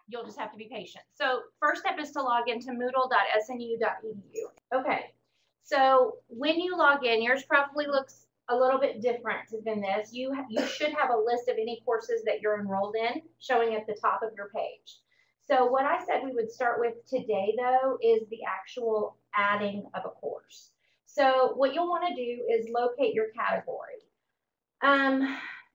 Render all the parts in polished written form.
You'll just have to be patient. So first step is to log into moodle.snu.edu. Okay, so when you log in, yours probably looks a little bit different than this. You should have a list of any courses that you're enrolled in showing at the top of your page. So what I said we would start with today, though, is the actual adding of a course. So what you'll want to do is locate your category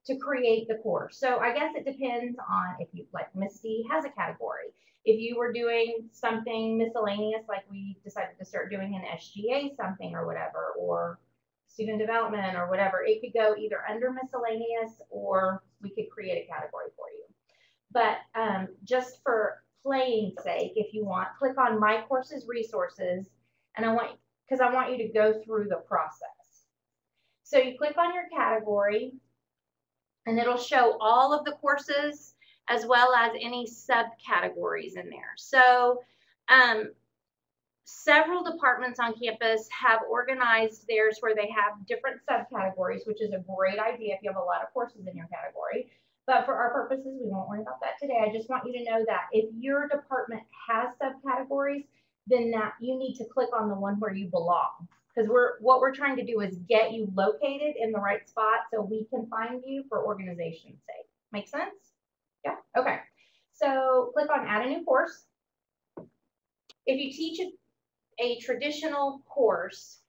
to create the course. So I guess it depends on if you, like Misty has a category. If you were doing something miscellaneous, like we decided to start doing an SGA something or whatever, or student development or whatever, it could go either under miscellaneous or we could create a category for you. But just for playing sake, if you want, click on My Courses Resources, and I want you to go through the process. So you click on your category, and it'll show all of the courses as well as any subcategories in there. So several departments on campus have organized theirs where they have different subcategories, which is a great idea if you have a lot of courses in your category. But for our purposes, we won't worry about that today. I just want you to know that if your department has subcategories, then that you need to click on the one where you belong. Because what we're trying to do is get you located in the right spot so we can find you for organization's sake. Make sense? Yeah? Okay. So click on Add a New Course. If you teach a traditional course,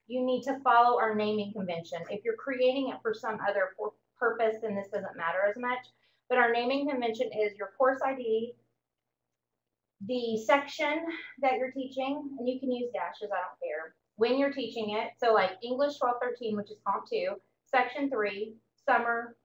you need to follow our naming convention. If you're creating it for some other purpose, then this doesn't matter as much. But our naming convention is your course ID, the section that you're teaching, and you can use dashes, I don't care, when you're teaching it. So like English 1213, which is Comp 2, Section 3, Summer,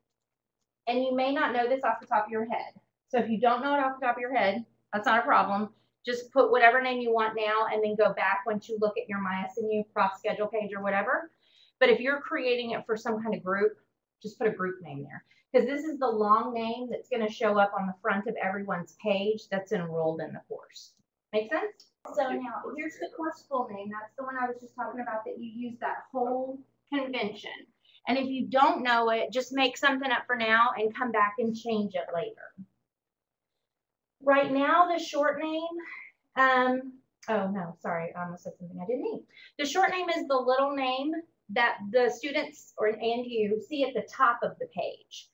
and you may not know this off the top of your head. So if you don't know it off the top of your head, that's not a problem. Just put whatever name you want now and then go back once you look at your MySNU prof schedule page or whatever. But if you're creating it for some kind of group, just put a group name there. Because this is the long name that's going to show up on the front of everyone's page that's enrolled in the course. Make sense? So now, here's the course full name. That's the one I was just talking about that you use that whole convention. And if you don't know it, just make something up for now and come back and change it later. Right now, the short name, oh no, sorry, I almost said something I didn't mean. The short name is the little name that the students and you see at the top of the page,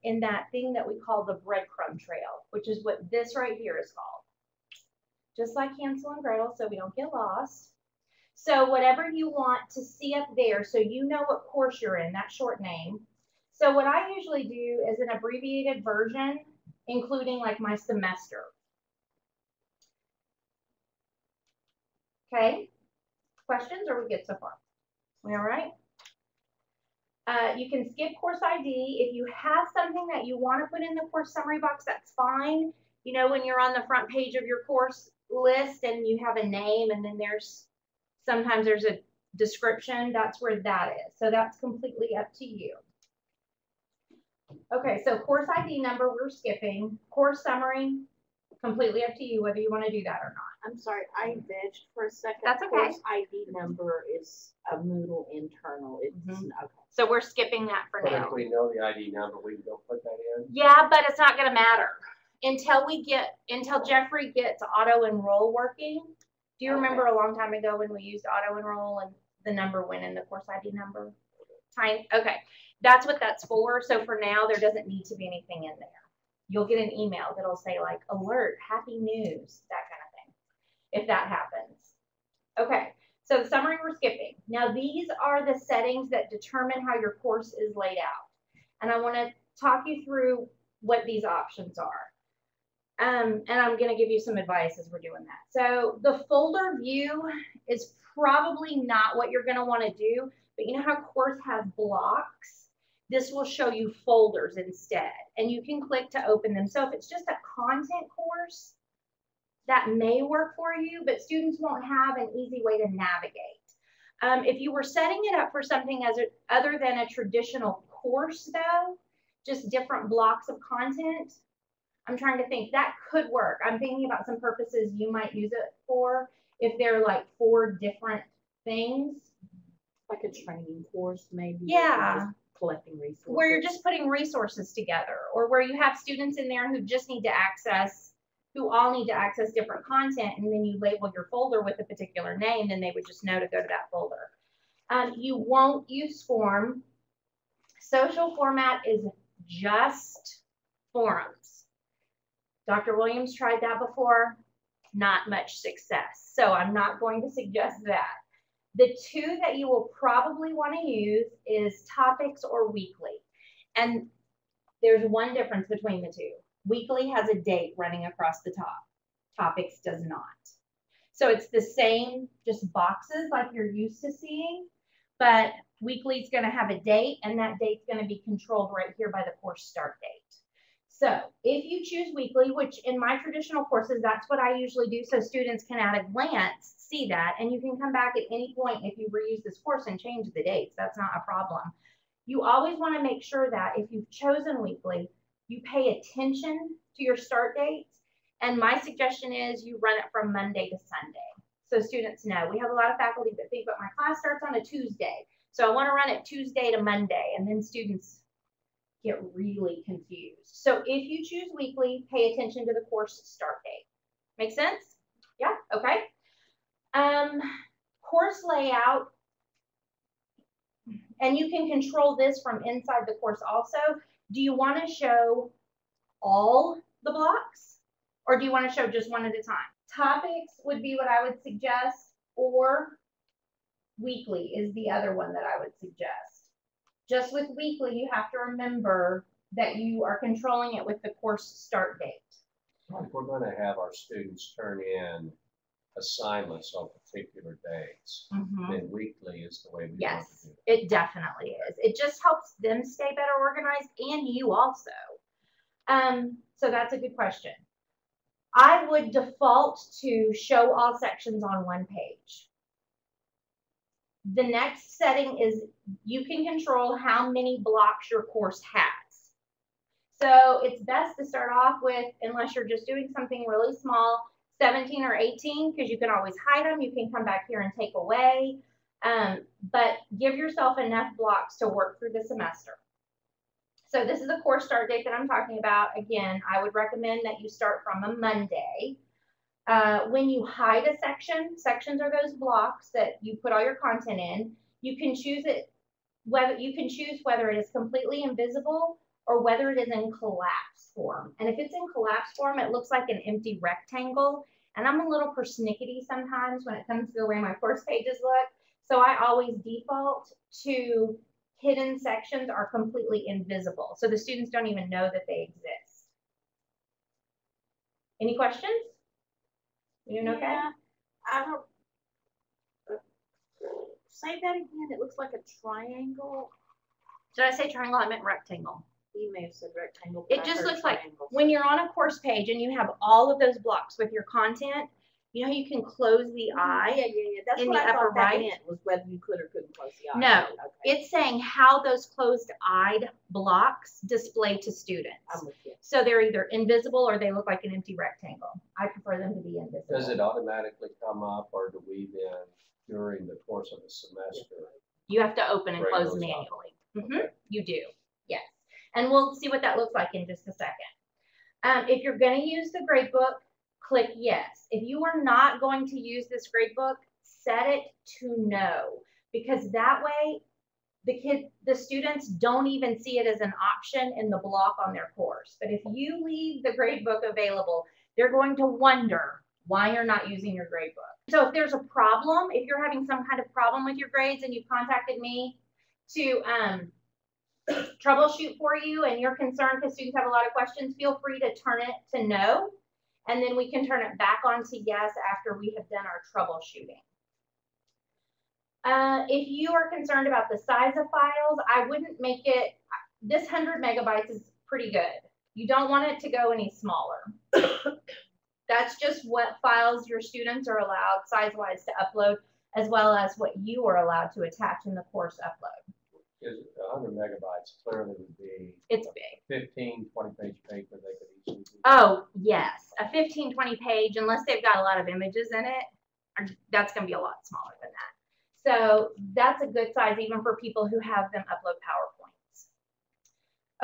in that thing that we call the breadcrumb trail, which is what this right here is called. Just like Hansel and Gretel, so we don't get lost. So whatever you want to see up there, so you know what course you're in, that short name. So what I usually do is an abbreviated version, including like my semester. Okay, questions, or we good so far? We all right? You can skip course ID. If you have something that you want to put in the course summary box, that's fine. You know, when you're on the front page of your course list and you have a name and then sometimes there's a description, that's where that is. So that's completely up to you. Okay, so course ID number, we're skipping. Course summary, completely up to you whether you want to do that or not. I'm sorry, I vegged for a second. That's okay. Course ID number is a Moodle internal. It's okay. So we're skipping that for now. If we know the ID number, we can go put that in. Yeah, but it's not going to matter until Jeffrey gets auto enroll working. Do you remember a long time ago when we used auto enroll and the number went in the course ID number? Tiny. Okay, that's what that's for. So for now, there doesn't need to be anything in there. You'll get an email that'll say like alert, happy news, that kind of thing, if that happens. Okay, so the summary we're skipping. Now these are the settings that determine how your course is laid out. And I want to talk you through what these options are. And I'm going to give you some advice as we're doing that. So the folder view is probably not what you're going to want to do, but you know how course has blocks? This will show you folders instead, and you can click to open them. So if it's just a content course, that may work for you, but students won't have an easy way to navigate. If you were setting it up for something other than a traditional course, though, just different blocks of content, I'm trying to think, that could work. I'm thinking about some purposes you might use it for if they're like 4 different things. Like a training course, maybe. Yeah. collecting resources. where you're just putting resources together, or where you have students in there who just need to access, who all need to access different content, and then you label your folder with a particular name, then they would just know to go to that folder. You won't use form. Social format is just forums. Dr. Williams tried that before, not much success. So I'm not going to suggest that. The two that you will probably want to use is topics or weekly. And there's one difference between the two. Weekly has a date running across the top. Topics does not. So it's the same, just boxes like you're used to seeing, but weekly is going to have a date, and that date's going to be controlled right here by the course start date. So if you choose weekly, which in my traditional courses, that's what I usually do, so students can at a glance see that, and you can come back at any point if you reuse this course and change the dates. That's not a problem. You always want to make sure that if you've chosen weekly, you pay attention to your start dates, and my suggestion is you run it from Monday to Sunday. So students know. We have a lot of faculty that think, but my class starts on a Tuesday, so I want to run it Tuesday to Monday, and then students get really confused. So if you choose weekly, pay attention to the course start date. Make sense? Yeah, okay. Course layout, and you can control this from inside the course also. Do you want to show all the blocks, or do you want to show just one at a time? Topics would be what I would suggest, or weekly is the other one that I would suggest. Just with weekly, you have to remember that you are controlling it with the course start date. If we're going to have our students turn in assignments on particular dates, then weekly is the way we want to do it. It definitely is. It just helps them stay better organized, and you also. So that's a good question. I would default to show all sections on one page. The next setting is you can control how many blocks your course has. So it's best to start off with, unless you're just doing something really small, 17 or 18, because you can always hide them. You can come back here and take away, but give yourself enough blocks to work through the semester. So this is the course start date that I'm talking about. Again, I would recommend that you start from a Monday. When you hide a section, sections are those blocks that you put all your content in. You can choose it, whether it is completely invisible or whether it is in collapse form. And if it's in collapse form, it looks like an empty rectangle. And I'm a little persnickety sometimes when it comes to the way my course pages look. So I always default to hidden sections are completely invisible. So the students don't even know that they exist. Any questions? You doing okay? I don't. Say that again. It looks like a triangle. Did I say triangle? I meant rectangle. You may have said rectangle. It just looks like when you're on a course page and you have all of those blocks with your content, you know, you can close the eye. Yeah. That's in what the I upper thought that right. meant, was whether you could or couldn't close the eye. No, Okay. it's saying how those closed-eyed blocks display to students. I'm with you. So they're either invisible or they look like an empty rectangle. I prefer them to be invisible. Does it automatically come up, or do we then, during the course of the semester? You have to open and Break close those manually. Okay. You do, yes. And we'll see what that looks like in just a second. If you're going to use the gradebook, click yes. If you are not going to use this gradebook, set it to no, because that way the students don't even see it as an option in the block on their course. But if you leave the gradebook available, they're going to wonder why you're not using your gradebook. So if there's a problem, if you're having some kind of problem with your grades and you've contacted me to troubleshoot for you and you're concerned because students have a lot of questions, feel free to turn it to no, and then we can turn it back on to yes after we have done our troubleshooting. If you are concerned about the size of files, I wouldn't make it, this 100 megabytes is pretty good. You don't want it to go any smaller. That's just what files your students are allowed size-wise to upload, as well as what you are allowed to attach in the course upload. Because 100 megabytes clearly would be. It's big. 15, 20-page paper they could easily do. Oh, yes. A 15, 20 page, unless they've got a lot of images in it, that's going to be a lot smaller than that. So that's a good size even for people who have them upload PowerPoints.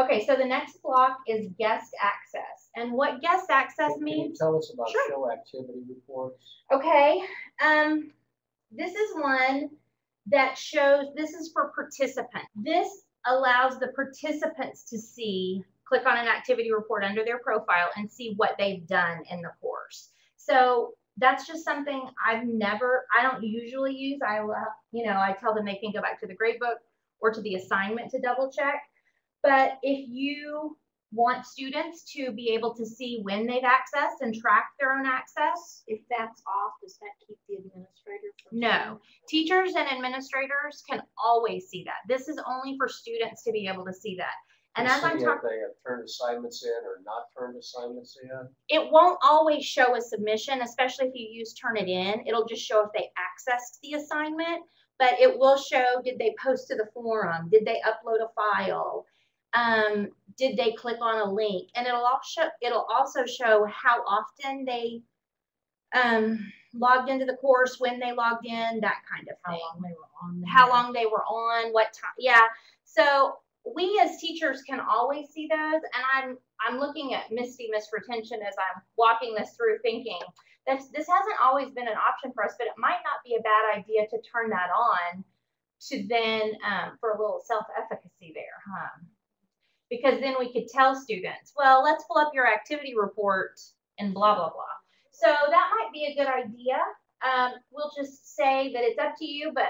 Okay, so the next block is guest access. And what guest access Can you means? tell us about Sure. show activity reports? Okay, this is one that shows, this is for participants. This allows the participants to see, click on an activity report under their profile and see what they've done in the course. So that's just something I don't usually use. I tell them they can go back to the grade book or to the assignment to double check. But if you want students to be able to see when they've accessed and track their own access. If that's off, does that keep the administrator from No. Teachers and administrators can always see that. This is only for students to be able to see that. And as I'm talking, talking, they have turned assignments in or not turned assignments in. it won't always show a submission, especially if you use turn it in. It'll just show if they accessed the assignment, but it will show, did they post to the forum? Did they upload a file? Did they click on a link? And it'll also show how often they logged into the course, when they logged in, that kind of thing. How long they were on, what time. Yeah. So we as teachers can always see those. And I'm looking at Misty Miss Retention as I'm walking this through, thinking that this hasn't always been an option for us, but it might not be a bad idea to turn that on to then for a little self-efficacy there, huh? Because then we could tell students, well, let's pull up your activity report and blah, blah, blah. So that might be a good idea. We'll just say that it's up to you, but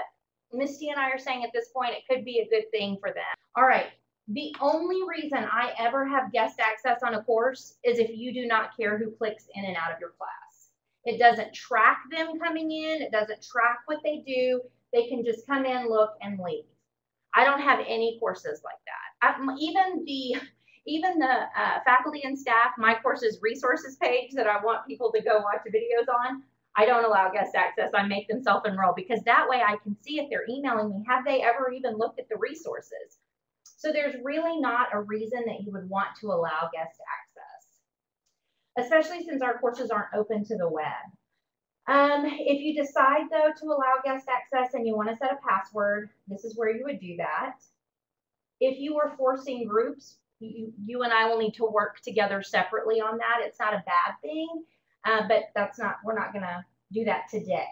Misty and I are saying at this point, it could be a good thing for them. All right. The only reason I ever have guest access on a course is if you do not care who clicks in and out of your class. It doesn't track them coming in. It doesn't track what they do. They can just come in, look, and leave. I don't have any courses like that. Even the faculty and staff, my courses resources page that I want people to go watch videos on, I don't allow guest access. I make them self-enroll because that way I can see if they're emailing me, have they ever even looked at the resources? So there's really not a reason that you would want to allow guest access, especially since our courses aren't open to the web. If you decide though to allow guest access and you want to set a password, this is where you would do that. If you were forcing groups, you and I will need to work together separately on that. It's not a bad thing, but we're not going to do that today.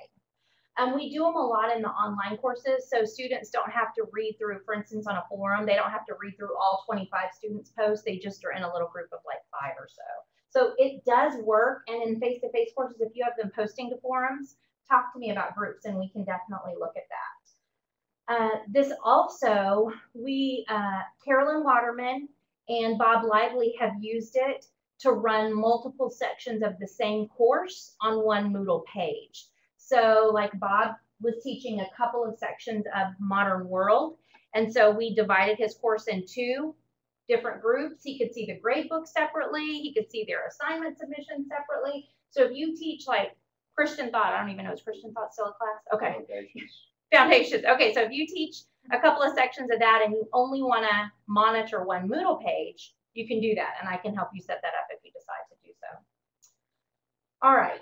We do them a lot in the online courses, so students don't have to read through, for instance, on a forum, they don't have to read through all 25 students' posts. They just are in a little group of like 5 or so. So it does work, and in face-to-face courses, if you have them posting to forums, talk to me about groups, and we can definitely look at that. This also, Carolyn Waterman and Bob Lively have used it to run multiple sections of the same course on one Moodle page. So like Bob was teaching a couple of sections of Modern World, and so we divided his course in 2 different groups. He could see the grade book separately. He could see their assignment submission separately. So if you teach like Christian Thought, I don't even know, is Christian Thought still a class? Okay. Foundations. Okay, so if you teach a couple of sections of that and you only want to monitor one Moodle page, you can do that, and I can help you set that up if you decide to do so. All right.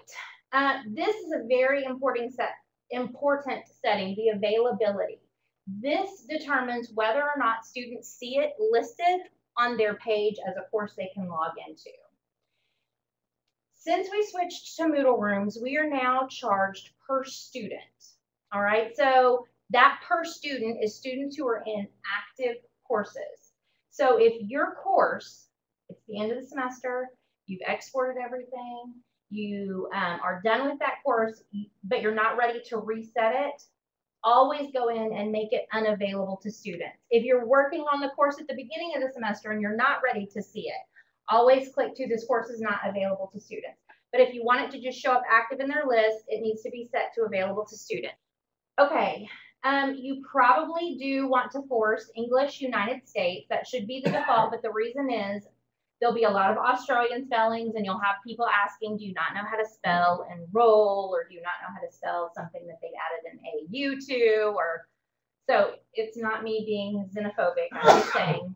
This is a very important setting, the availability. This determines whether or not students see it listed on their page as a course they can log into. Since we switched to Moodle Rooms, we are now charged per student. All right, so that per student is students who are in active courses. So if your course, it's the end of the semester, you've exported everything, you are done with that course, but you're not ready to reset it, always go in and make it unavailable to students. If you're working on the course at the beginning of the semester and you're not ready to see it, always click to this course is not available to students. But if you want it to just show up active in their list, it needs to be set to available to students. Okay, you probably do want to force English United States. That should be the default, but the reason is there'll be a lot of Australian spellings and you'll have people asking, do you not know how to spell enroll, or do you not know how to spell something that they added an AU to, or, so it's not me being xenophobic, I'm just saying.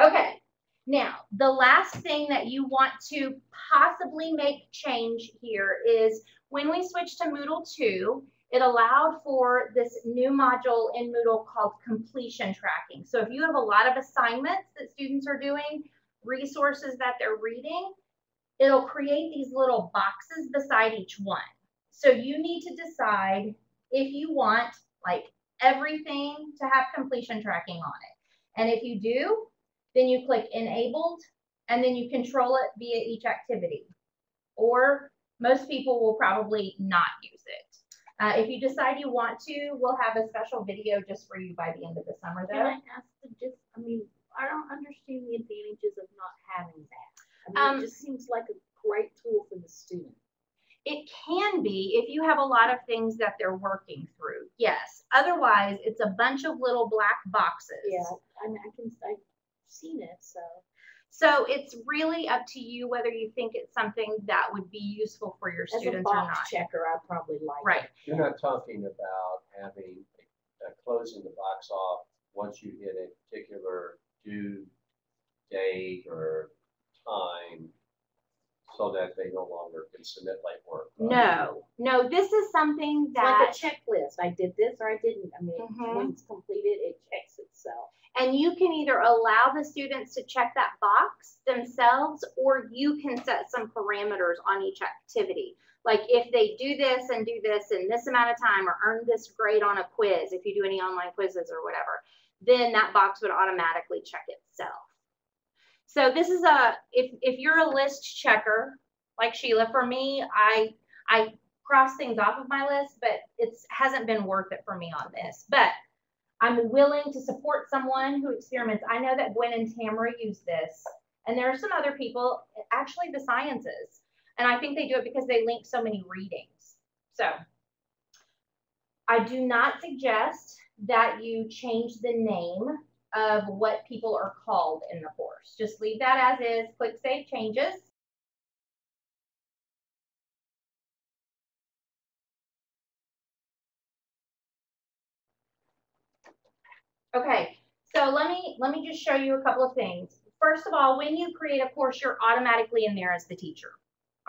Okay, now the last thing that you want to possibly make change here is when we switch to Moodle 2, it allowed for this new module in Moodle called completion tracking. So if you have a lot of assignments that students are doing, resources that they're reading, it'll create these little boxes beside each one. So you need to decide if you want like everything to have completion tracking on it. And if you do, then you click enabled and then you control it via each activity. Or most people will probably not use it. If you decide you want to, we'll have a special video just for you by the end of the summer, though. Can I ask I don't understand the advantages of not having that. It just seems like a great tool for the student. It can be if you have a lot of things that they're working through, yes. Otherwise, it's a bunch of little black boxes. Yeah, I've seen it, so. So it's really up to you whether you think it's something that would be useful for your students or not. As a box checker, I probably like right. it. You're not talking about having closing the box off once you hit a particular due date or time so that they no longer can submit late work. Right? No, this is something It's that. like a checklist. I did this or I didn't. When it's completed, it checks itself. And you can either allow the students to check that box themselves, or you can set some parameters on each activity. Like if they do this in this amount of time, or earn this grade on a quiz, if you do any online quizzes or whatever, then that box would automatically check itself. So this is if you're a list checker, like Sheila, for me, I cross things off of my list, but it hasn't been worth it for me on this. But I'm willing to support someone who experiments. I know that Gwen and Tamara use this, and there are some other people, actually the sciences, and I think they do it because they link so many readings. So I do not suggest that you change the name of what people are called in the course. Just leave that as is, click Save Changes. Okay, so let me just show you a couple of things. First of all, when you create a course, you're automatically in there as the teacher.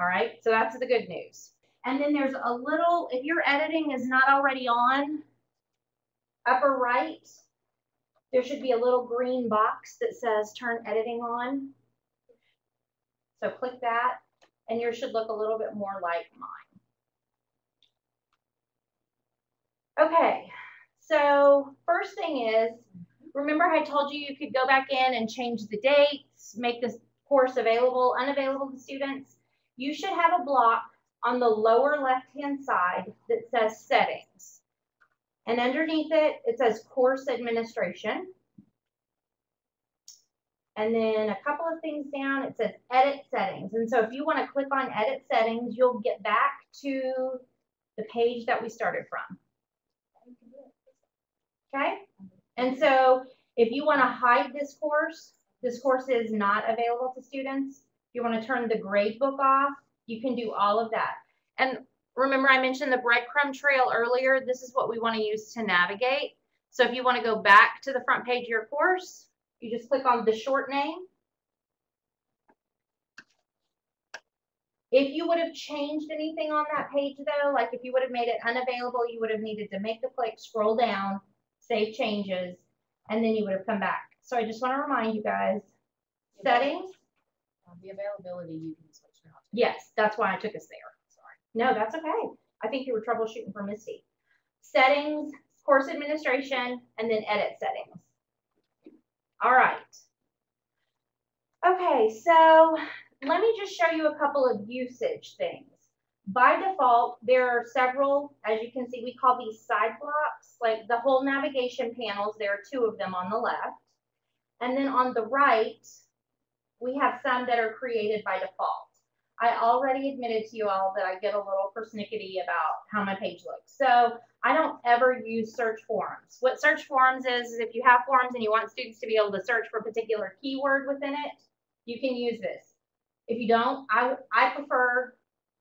All right, so that's the good news. And then there's a little, if your editing is not already on, upper right, there should be a little green box that says turn editing on. So click that, and yours should look a little bit more like mine. Okay, so first thing is, remember I told you you could go back in and change the dates, make this course available, unavailable to students. You should have a block on the lower left-hand side that says settings. And underneath it, it says course administration. And then a couple of things down, it says edit settings. And so if you want to click on edit settings, you'll get back to the page that we started from. Okay? And so if you want to hide this course is not available to students. If you want to turn the grade book off, you can do all of that. And remember I mentioned the breadcrumb trail earlier. This is what we want to use to navigate. So if you want to go back to the front page of your course, you just click on the short name. If you would have changed anything on that page though, like if you would have made it unavailable, you would have needed to make the click, scroll down, save changes, and then you would have come back. So I just want to remind you guys, settings. The availability you can switch now. Yes, that's why I took us there. Sorry. No, that's okay. I think you were troubleshooting for Misty. Settings, course administration, and then edit settings. All right. Okay, so let me just show you a couple of usage things. By default, there are several, as you can see, we call these side blocks, like the whole navigation panels. There are 2 of them on the left. And then on the right, we have some that are created by default. I already admitted to you all that I get a little persnickety about how my page looks. So I don't ever use search forums. What search forums is if you have forums and you want students to be able to search for a particular keyword within it, you can use this. If you don't, I prefer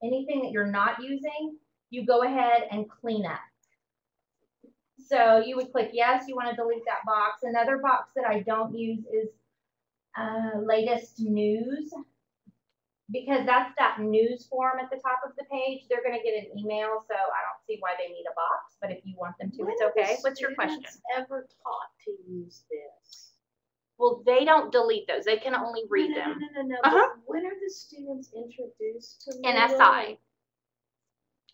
anything that you're not using, you go ahead and clean up. So you would click yes, you want to delete that box. Another box that I don't use is latest news. because that's that news form at the top of the page. They're going to get an email, so I don't see why they need a box, but if you want them to, it's okay. What's your question? Ever taught to use this? Well, they don't delete those. They can only read them. No. But when are the students introduced to an Moodle? SI?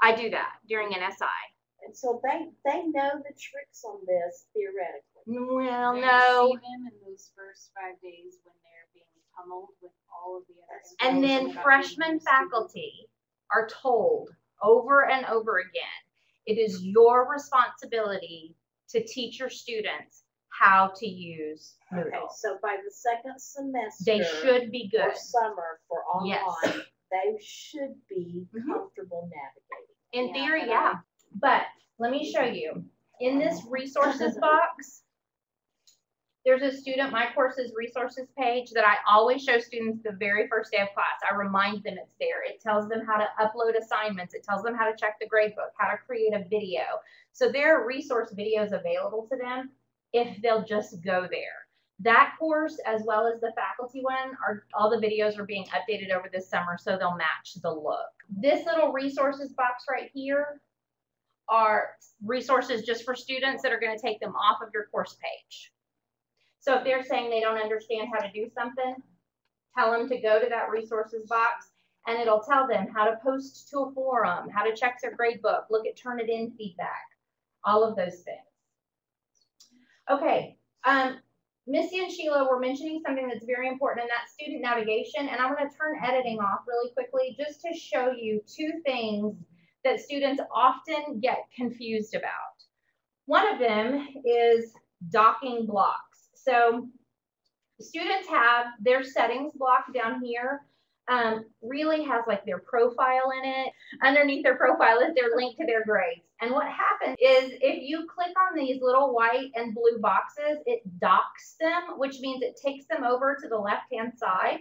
I do that during an SI. And so they know the tricks on this theoretically. Well, They no. see them in those first 5 days when they're being pummeled with all of the other And information then about freshman being a student. faculty are told over and over again, it is your responsibility to teach your students how to use Moodle. Okay, so by the second semester, They should be good. or summer for online, Yes. they should be comfortable navigating. In Yeah, theory, but yeah. But let me show you. In this resources box, there's a student, my courses resources page that I always show students the very first day of class. I remind them it's there. It tells them how to upload assignments. It tells them how to check the grade book, how to create a video. So there are resource videos available to them if they'll just go there. That course, as well as the faculty one, all the videos are being updated over this summer, so they'll match the look. This little resources box right here are resources just for students that are going to take them off of your course page. So if they're saying they don't understand how to do something, tell them to go to that resources box, and it'll tell them how to post to a forum, how to check their grade book, look at Turnitin feedback, all of those things. Okay, Missy and Sheila were mentioning something that's very important, and that's student navigation, and I'm going to turn editing off really quickly just to show you two things that students often get confused about. One of them is docking blocks. So students have their settings block down here, really has like their profile in it. Underneath their profile is their link to their grades. And what happens is if you click on these little white and blue boxes, it docks them, which means it takes them over to the left-hand side.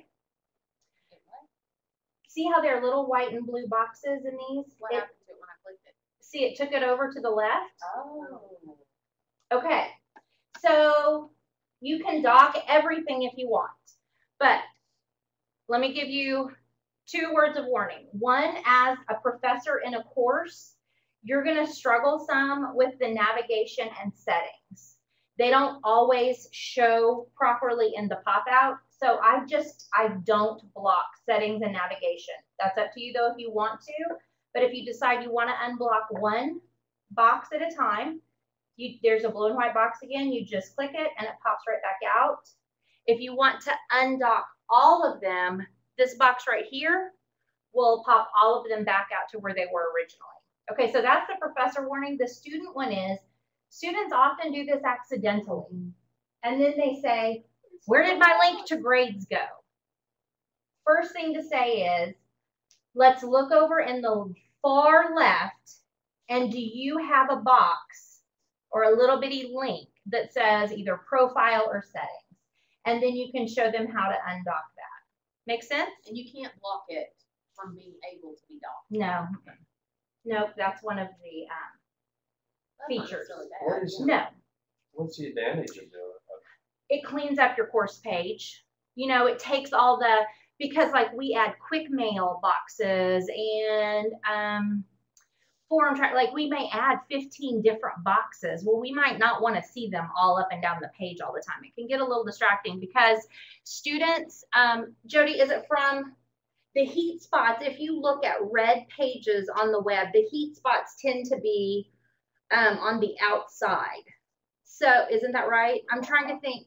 See how there are little white and blue boxes in these? What happened to it when I clicked it? See, it took it over to the left. Oh. Okay, so you can dock everything if you want, but let me give you 2 words of warning. One, as a professor in a course, you're going to struggle some with the navigation and settings. They don't always show properly in the pop-out, so I don't block settings and navigation. That's up to you though if you want to, but if you decide you want to unblock one box at a time, there's a blue and white box again, you just click it and it pops right back out. If you want to undock all of them, this box right here will pop all of them back out to where they were originally. Okay, so that's the professor warning. The student one is, students often do this accidentally. And then they say, where did my link to grades go? First thing to say is, let's look over in the far left, and do you have a box or a little bitty link that says either profile or settings? And then you can show them how to undock that. Make sense? And you can't block it from being able to be docked. No. Nope, that's one of the That's not features. necessarily What bad. is it? No. What's the advantage of doing it? It cleans up your course page. You know, it takes all the, because like we add quick mail boxes and forum track, like we may add 15 different boxes. Well, we might not want to see them all up and down the page all the time. It can get a little distracting because students, Jody, is it from the heat spots? If you look at red pages on the web, the heat spots tend to be on the outside. So isn't that right? I'm trying to think.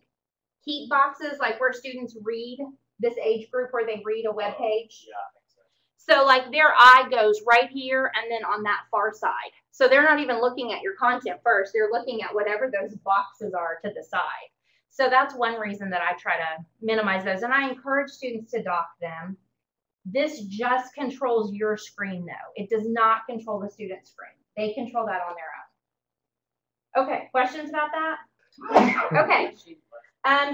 Heat boxes, like where students read, this age group where they read a web page. Yeah, I think so. So like their eye goes right here and then on that far side. So they're not even looking at your content first. They're looking at whatever those boxes are to the side. So that's one reason that I try to minimize those. And I encourage students to dock them. This just controls your screen though. It does not control the student's screen. They control that on their own. Okay, questions about that? Okay.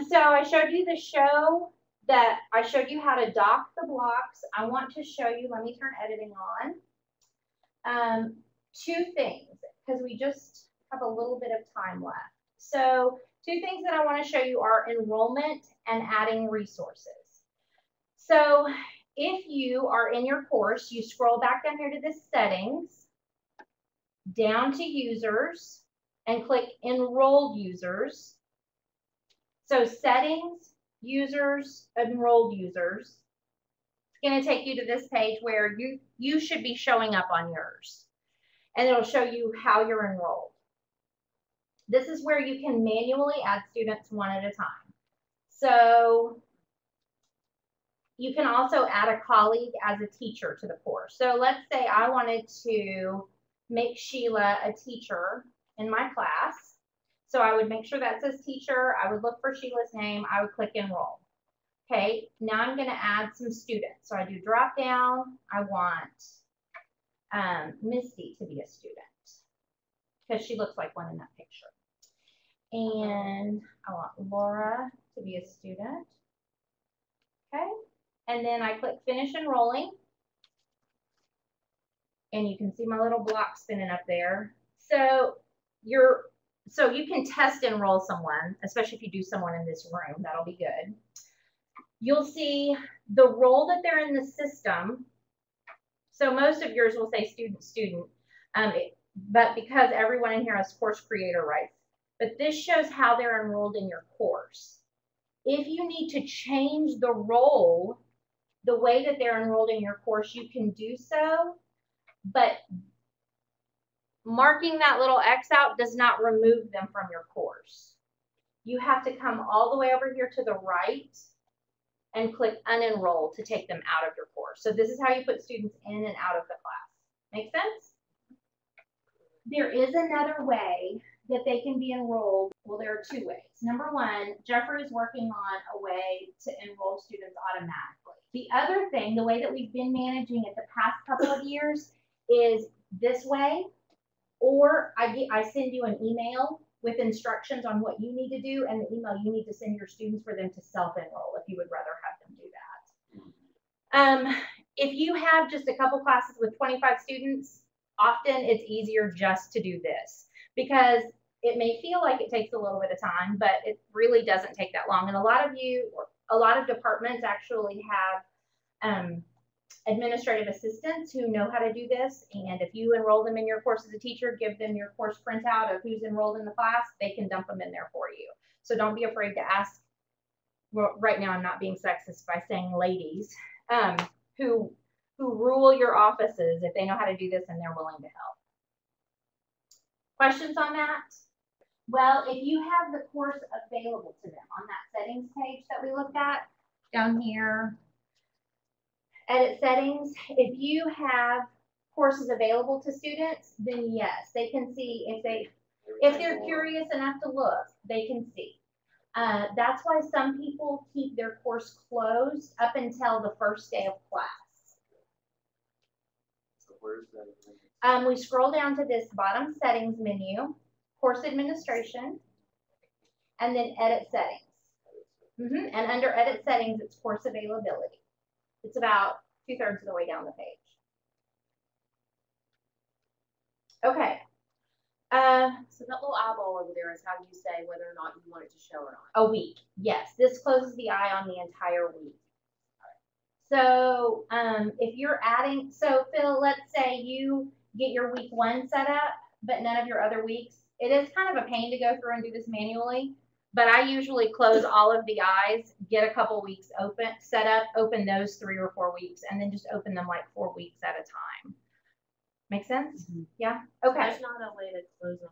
So I showed you the show that I showed you how to dock the blocks. I want to show you, let me turn editing on. 2 things, because we just have a little bit of time left. So 2 things that I want to show you are enrollment and adding resources. So if you are in your course, you scroll back down here to the settings, down to users, and click enrolled users. So settings, users, enrolled users. It's going to take you to this page where you should be showing up on yours. And it'll show you how you're enrolled. This is where you can manually add students one at a time. So you can also add a colleague as a teacher to the course. So let's say I wanted to make Sheila a teacher in my class. So I would make sure that says teacher. I would look for Sheila's name. I would click enroll. Okay, now I'm going to add some students. So I do drop down. I want Misty to be a student because she looks like one in that picture. And I want Laura to be a student. Okay, and then I click finish enrolling. And you can see my little block spinning up there. So you can test enroll someone, especially if you do someone in this room. That'll be good. You'll see the role that they're in the system. So most of yours will say student, but because everyone in here has course creator rights. But this shows how they're enrolled in your course. If you need to change the role, the way that they're enrolled in your course, you can do so. But marking that little X out does not remove them from your course. You have to come all the way over here to the right and click unenroll to take them out of your course. So this is how you put students in and out of the class. Make sense? There is another way that they can be enrolled. Well, there are two ways. Number one, Jeffrey is working on a way to enroll students automatically. The other thing, the way that we've been managing it the past couple of years is this way, or I send you an email with instructions on what you need to do, and the email you need to send your students for them to self-enroll if you would rather have them do that. If you have just a couple classes with 25 students, often it's easier just to do this because it may feel like it takes a little bit of time, but it really doesn't take that long. And a lot of departments actually have administrative assistants who know how to do this. And if you enroll them in your course as a teacher, give them your course printout of who's enrolled in the class, they can dump them in there for you. So don't be afraid to ask. Well, right now I'm not being sexist by saying ladies who rule your offices if they know how to do this and they're willing to help. Questions on that? Well, if you have the course available to them on that settings page that we looked at down here, edit settings, if you have courses available to students, then yes, they can see if they're curious enough to look, they can see. That's why some people keep their course closed up until the first day of class. So where's that? We scroll down to this bottom settings menu, course administration, and then edit settings. And under edit settings, it's course availability. It's about 2/3 of the way down the page. Okay. So that little eyeball over there is how you say whether or not you want it to show or not. A week. Yes, this closes the eye on the entire week. So if you're adding, so Phil, let's say you get your week 1 set up, but none of your other weeks. It is kind of a pain to go through and do this manually, but I usually close all of the eyes, get a couple weeks open, set up, open those 3 or 4 weeks, and then just open them like 4 weeks at a time. Make sense? Yeah? Okay. So there's not a way to close them.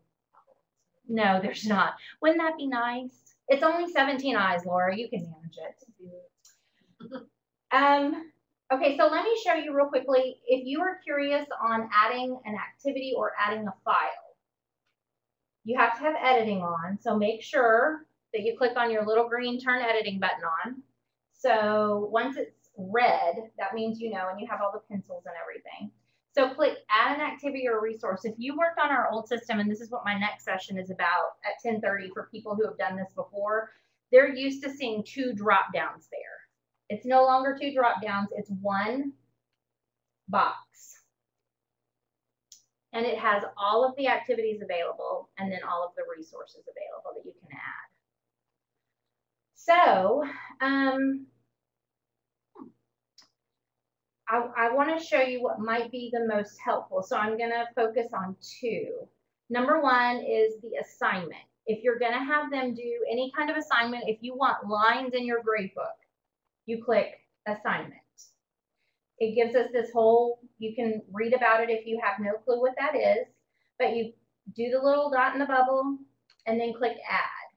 No, there's not. Wouldn't that be nice? It's only 17 eyes, Laura. You can manage it. Okay, so let me show you real quickly. If you are curious on adding an activity or adding a file, you have to have editing on. So make sure that you click on your little green turn editing button on. So once it's red, that means you know, and you have all the pencils and everything. So click add an activity or resource. If you worked on our old system, and this is what my next session is about at 10:30 for people who have done this before, they're used to seeing 2 drop downs there. It's no longer 2 drop downs, it's 1 box. And it has all of the activities available and then all of the resources available that you can add. So, I want to show you what might be the most helpful. So I'm going to focus on two. Number one is the assignment. If you're going to have them do any kind of assignment, if you want lines in your grade book, you click assignment. It gives us this whole, you can read about it if you have no clue what that is, but you do the little dot in the bubble and then click add.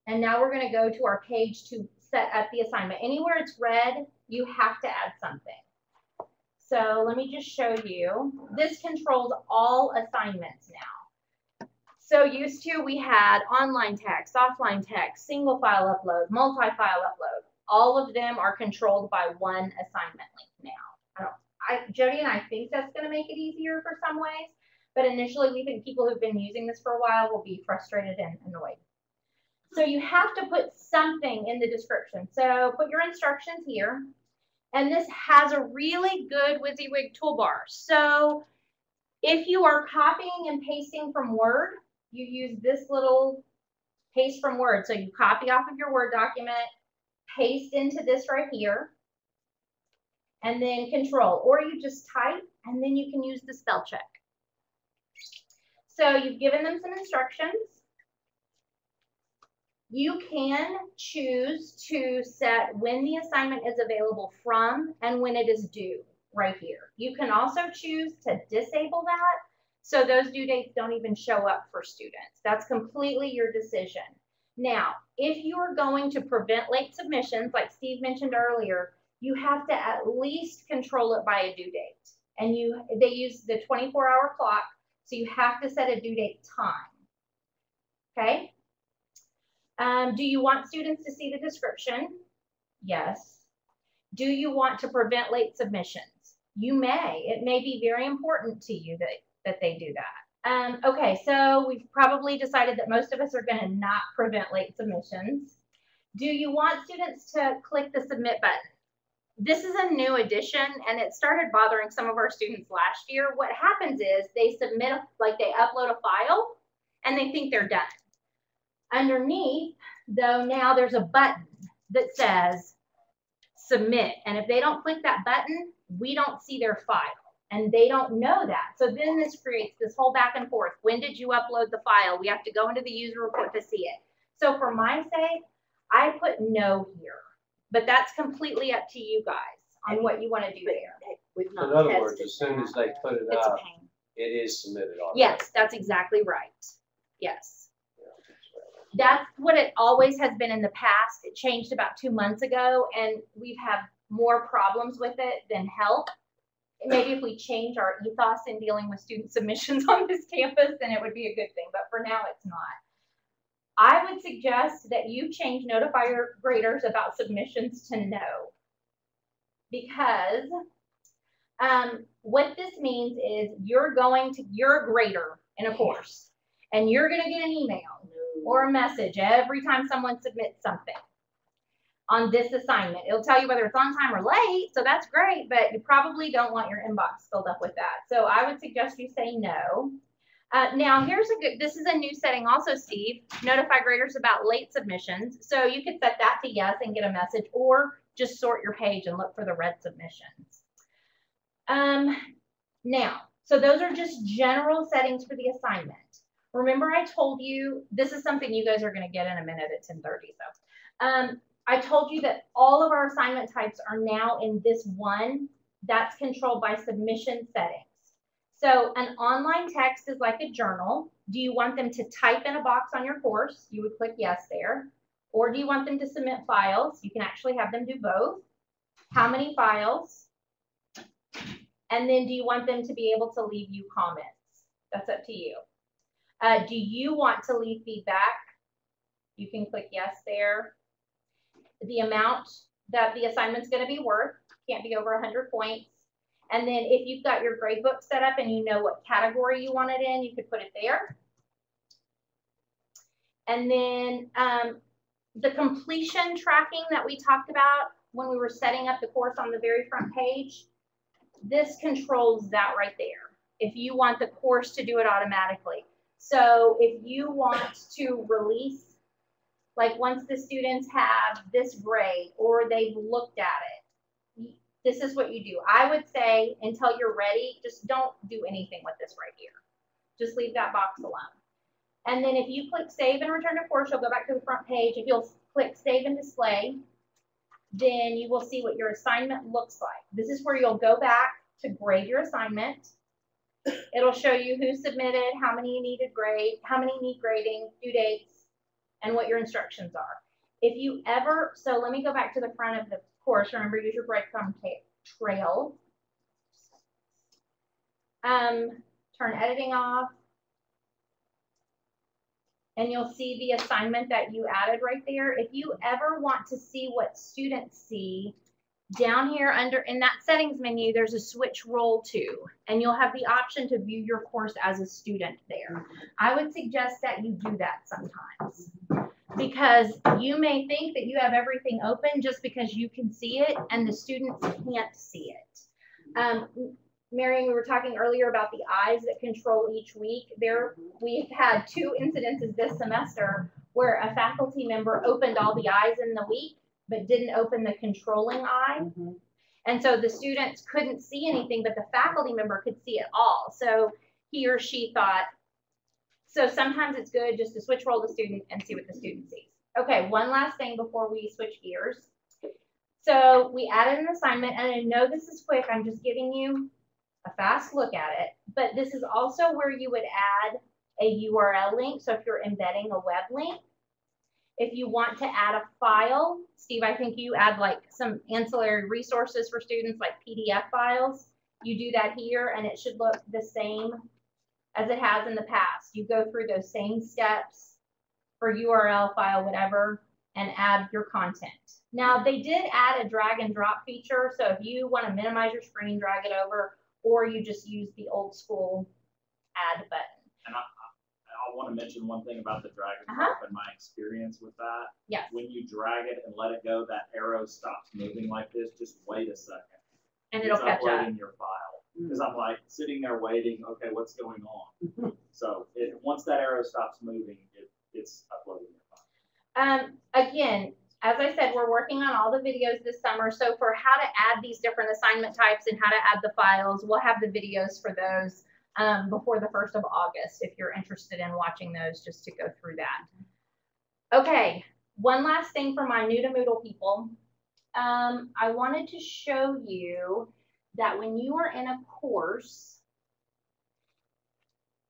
And now we're going to go to our page to set up the assignment. Anywhere it's red, you have to add something. So let me just show you. This controls all assignments now. So used to, we had online text, offline text, single file upload, multi-file upload. All of them are controlled by one assignment link now. Jody and I think that's going to make it easier for some ways, but initially we think people who've been using this for a while will be frustrated and annoyed. So you have to put something in the description. So put your instructions here. And this has a really good WYSIWYG toolbar. So if you are copying and pasting from Word, you use this little paste from Word. So you copy off of your Word document, paste into this right here, and then control. Or you just type, and then you can use the spell check. So you've given them some instructions. You can choose to set when the assignment is available from and when it is due right here. You can also choose to disable that so those due dates don't even show up for students. That's completely your decision. Now, if you are going to prevent late submissions, like Steve mentioned earlier, you have to at least control it by a due date. And they use the 24-hour clock, so you have to set a due date time. Okay? Do you want students to see the description? Yes. Do you want to prevent late submissions? You may. It may be very important to you that they do that. Okay, so we've probably decided that most of us are going to not prevent late submissions. Do you want students to click the submit button? This is a new addition, and it started bothering some of our students last year. What happens is they submit, like they upload a file, and they think they're done. Underneath, though, now there's a button that says submit. And if they don't click that button, we don't see their file. And they don't know that. So then this creates this whole back and forth. When did you upload the file? We have to go into the user report to see it. So for my sake, I put no here. But that's completely up to you guys on what you want to do there. We've not In other words, tested as soon as they put it It's a out, pain. it is submitted already. Yes, that's exactly right. Yes. That's what it always has been in the past. It changed about 2 months ago, and we've had more problems with it than help. Maybe if we change our ethos in dealing with student submissions on this campus, then it would be a good thing, but for now it's not. I would suggest that you change notify your graders about submissions to no, because what this means is you're a grader in a course, and you're going to get an email or a message every time someone submits something on this assignment. It'll tell you whether it's on time or late, so that's great, but you probably don't want your inbox filled up with that. So I would suggest you say no. Now this is a new setting also, Steve. Notify graders about late submissions. So you could set that to yes and get a message, or just sort your page and look for the red submissions. Now, so those are just general settings for the assignment. Remember I told you, this is something you guys are going to get in a minute at 10:30. So I told you that all of our assignment types are now in this one that's controlled by submission settings. So an online text is like a journal. Do you want them to type in a box on your course? You would click yes there. Or do you want them to submit files? You can actually have them do both. How many files? And then do you want them to be able to leave you comments? That's up to you. Do you want to leave feedback? You can click yes there. The amount that the assignment's going to be worth can't be over 100 points. And then if you've got your gradebook set up and you know what category you want it in, you could put it there. And then the completion tracking that we talked about when we were setting up the course on the very front page, this controls that right there. If you want the course to do it automatically. So if you want to release, like once the students have this grade or they've looked at it, this is what you do. I would say until you're ready, just don't do anything with this right here. Just leave that box alone. And then if you click Save and Return to Course, you'll go back to the front page. If you'll click Save and Display, then you will see what your assignment looks like. This is where you'll go back to grade your assignment. It'll show you who submitted, how many needed grade, how many need grading, due dates, and what your instructions are. If you ever, so let me go back to the front of the course. Remember, use your breadcrumb trail. Turn editing off. And you'll see the assignment that you added right there. If you ever want to see what students see, down here under in that settings menu, there's a switch role to, and you'll have the option to view your course as a student there. I would suggest that you do that sometimes, because you may think that you have everything open just because you can see it and the students can't see it. Marion, we were talking earlier about the eyes that control each week. We've had 2 incidences this semester where a faculty member opened all the eyes in the week, but didn't open the controlling eye. And so the students couldn't see anything, but the faculty member could see it all. So he or she thought, so sometimes it's good just to switch role the student and see what the student sees. Okay, one last thing before we switch gears. So we added an assignment, and I know this is quick. I'm just giving you a fast look at it, but this is also where you would add a URL link. So if you're embedding a web link, if you want to add a file, Steve, I think you add like some ancillary resources for students like PDF files. You do that here and it should look the same as it has in the past. You go through those same steps for URL, file, whatever, and add your content. Now they did add a drag and drop feature. So if you want to minimize your screen, drag it over, or you just use the old school add button. And I want to mention one thing about the drag and drop and my experience with that. Yes. When you drag it and let it go, that arrow stops moving like this. Just wait a second. And it'll catch up. It's uploading your file. Because I'm like sitting there waiting, okay, what's going on? So once that arrow stops moving, it's uploading your file. Again, as I said, we're working on all the videos this summer. So for how to add these different assignment types and how to add the files, we'll have the videos for those before the 1st of August if you're interested in watching those, just to go through that. Okay, one last thing for my new to Moodle people. I wanted to show you that when you are in a course,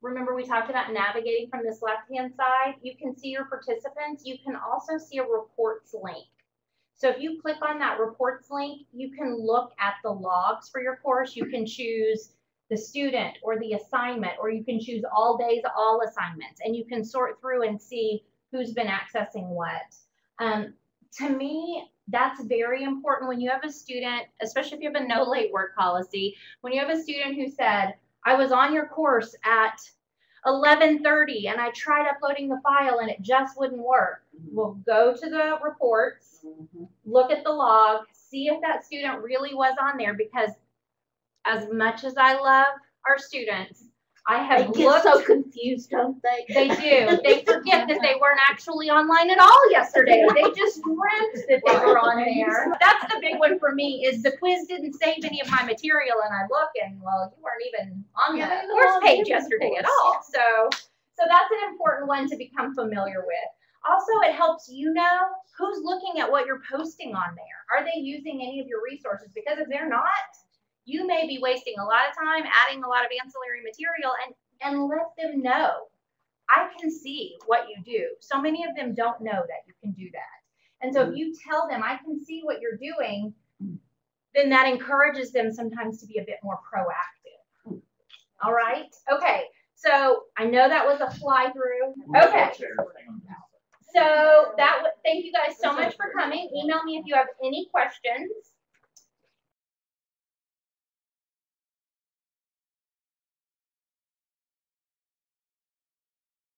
remember we talked about navigating from this left-hand side. You can see your participants. You can also see a reports link. So if you click on that reports link, you can look at the logs for your course. You can choose the student or the assignment, or you can choose all days, all assignments, and you can sort through and see who's been accessing what. To me, that's very important when you have a student, especially if you have a no late work policy, when you have a student who said, I was on your course at 11:30 and I tried uploading the file and it just wouldn't work. We'll go to the reports, look at the log, see if that student really was on there, because as much as I love our students, I have They get so confused, don't they? They do. They forget that they weren't actually online at all yesterday. They just dreamt that they were on there. That's the big one for me, is the quiz didn't save any of my material, and I look and, well, you weren't even on the course page yesterday at all. So that's an important one to become familiar with. Also, it helps you know who's looking at what you're posting on there. Are they using any of your resources? Because if they're not, you may be wasting a lot of time adding a lot of ancillary material, and let them know. I can see what you do. So many of them don't know that you can do that. And so if you tell them, I can see what you're doing, then that encourages them sometimes to be a bit more proactive. All right? Okay. So I know that was a fly through. Okay. So thank you guys so much for coming. Email me if you have any questions.